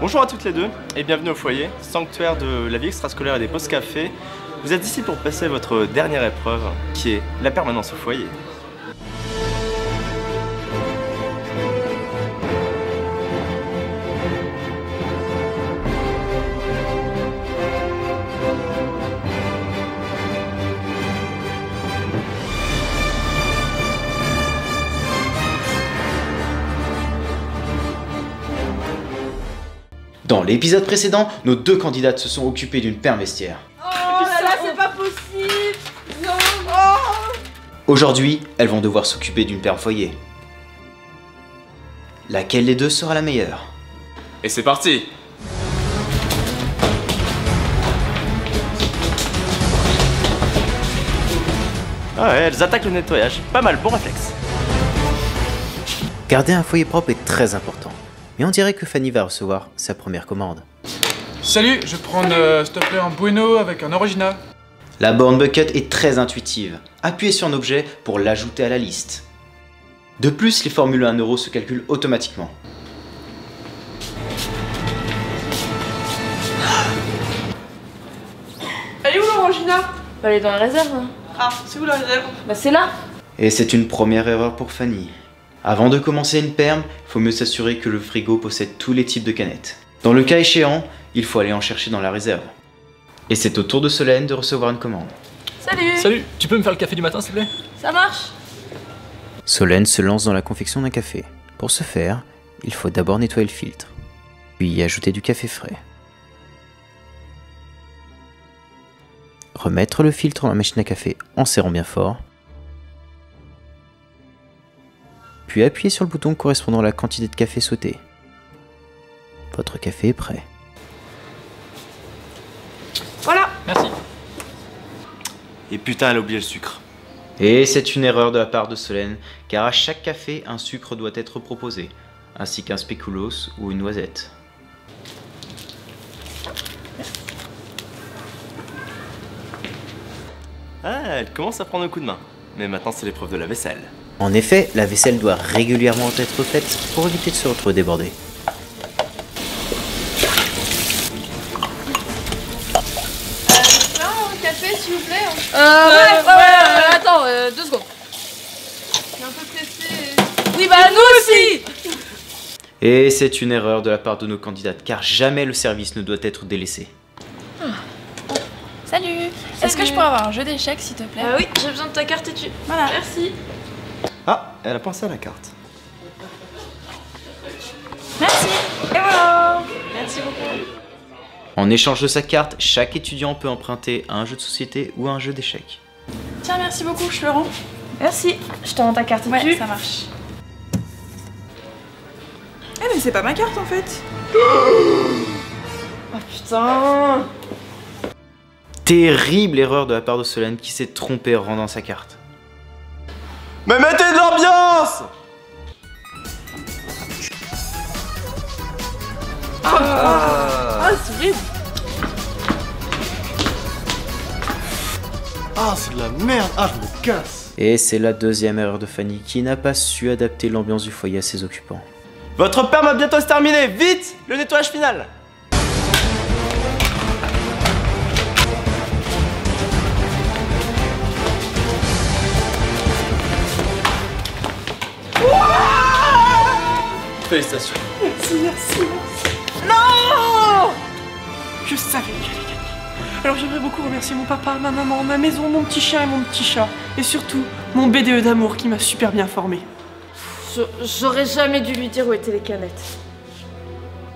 Bonjour à toutes les deux et bienvenue au foyer, sanctuaire de la vie extrascolaire et des pauses café. Vous êtes ici pour passer votre dernière épreuve qui est la permanence au foyer. Dans l'épisode précédent, nos deux candidates se sont occupées d'une perme vestiaire. Oh là là, c'est pas possible. Non. Oh. Aujourd'hui, elles vont devoir s'occuper d'une perme foyer. Laquelle des deux sera la meilleure? Et c'est parti! Ah ouais, elles attaquent le nettoyage. Pas mal, bon réflexe. Garder un foyer propre est très important. Mais on dirait que Fanny va recevoir sa première commande. Salut, je vais prendre s'il te plaît un bueno avec un original. La borne bucket est très intuitive. Appuyez sur un objet pour l'ajouter à la liste. De plus, les formules 1 € se calculent automatiquement. Elle est où l'orangina? Elle est dans la réserve. Hein. Ah, c'est où la réserve? Bah c'est là. Et c'est une première erreur pour Fanny. Avant de commencer une perme, il faut mieux s'assurer que le frigo possède tous les types de canettes. Dans le cas échéant, il faut aller en chercher dans la réserve. Et c'est au tour de Solène de recevoir une commande. Salut. Salut, tu peux me faire le café du matin s'il te plaît? Ça marche. Solène se lance dans la confection d'un café. Pour ce faire, il faut d'abord nettoyer le filtre, puis y ajouter du café frais. Remettre le filtre dans la machine à café en serrant bien fort. Puis appuyez sur le bouton correspondant à la quantité de café souhaitée. Votre café est prêt. Voilà. Merci. Et putain, elle a oublié le sucre. Et c'est une erreur de la part de Solène, car à chaque café, un sucre doit être proposé, ainsi qu'un spéculoos ou une noisette. Ah, elle commence à prendre un coup de main. Mais maintenant, c'est l'épreuve de la vaisselle. En effet, la vaisselle doit régulièrement être faite pour éviter de se retrouver débordée. Un café s'il vous plaît. Attends, 2 secondes. Je suis un peu pressée. Oui bah nous aussi. Et c'est une erreur de la part de nos candidates, car jamais le service ne doit être délaissé. Salut. Est-ce que je pourrais avoir un jeu d'échecs s'il te plaît? Oui, j'ai besoin de ta carte et tu. Voilà. Merci. Ah, elle a pensé à la carte. Merci. Et voilà. Merci beaucoup. En échange de sa carte, chaque étudiant peut emprunter un jeu de société ou un jeu d'échecs. Tiens, merci beaucoup, je le rends. Merci. Je te rends ta carte Ouais, dessus. ça marche. Eh mais c'est pas ma carte en fait. Oh putain. Terrible erreur de la part de Solène qui s'est trompée en rendant sa carte. Mais mettez de l'ambiance! Ah c'est horrible. Ah, c'est de la merde! Ah, je me casse! Et c'est la deuxième erreur de Fanny qui n'a pas su adapter l'ambiance du foyer à ses occupants. Votre perme va bientôt se terminer! Vite! Le nettoyage final! Félicitations. Merci. Non. Je savais que j'allais gagner. Alors j'aimerais beaucoup remercier mon papa, ma maman, ma maison, mon petit chien et mon petit chat. Et surtout, mon BDE d'amour qui m'a super bien formé. J'aurais jamais dû lui dire où étaient les canettes.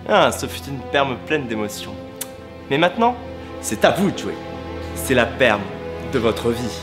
Ah, ce fut une perme pleine d'émotions. Mais maintenant, c'est à vous de jouer. C'est la perme de votre vie.